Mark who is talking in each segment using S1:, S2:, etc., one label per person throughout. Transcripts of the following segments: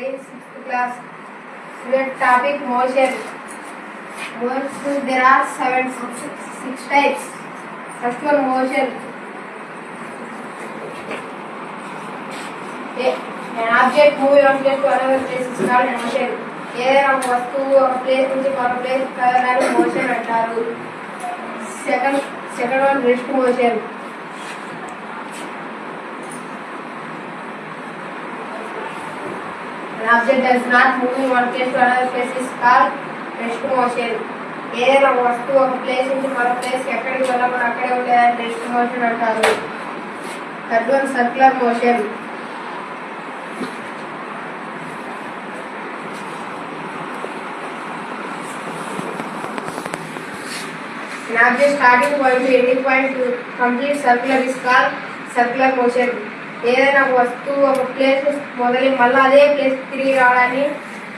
S1: studying 6th class. Student topic motion. There are six types. First one motion. An object moving from place to another place is called motion. ఏదైనా వస్తువు ఒక place నుంచి మరొక place కదలడానికి motion అంటారు. Second one rest motion. An object does not move in one place to another place is called rest motion. ఏదైనా వస్తువు ఒక ప్లేస్ నుంచి మరొక ప్లేస్ ఎక్కడికి వెళ్ళకుండా అక్కడే ఉండేదాన్ని రెస్ట్ మోషన్ అంటారు. Third one circular motion. An object starting point to ending point to complete circular is called circular motion. ఏదైనా వస్తువు ఒక ప్లేస్ మొదలు మళ్ళీ అదే ప్లేస్ తిరిగి రావడాన్ని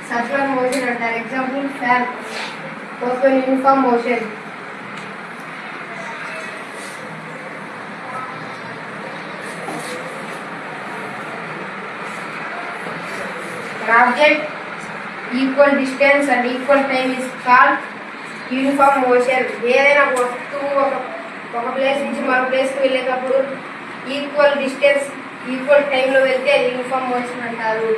S1: సర్క్యులర్ మోషన్ అంటారు. Example fan. First one uniform motion. An object equal distance and equal time is called uniform motion. ఏదైనా వస్తువు ఒక ప్లేస్ నుంచి మరో ప్లేస్కి వెళ్ళేటప్పుడు ఈక్వల్ డిస్టెన్స్ ఈక్వల్ టైంలో వెళ్తే అది యూనిఫామ్ మోషన్ అంటారు.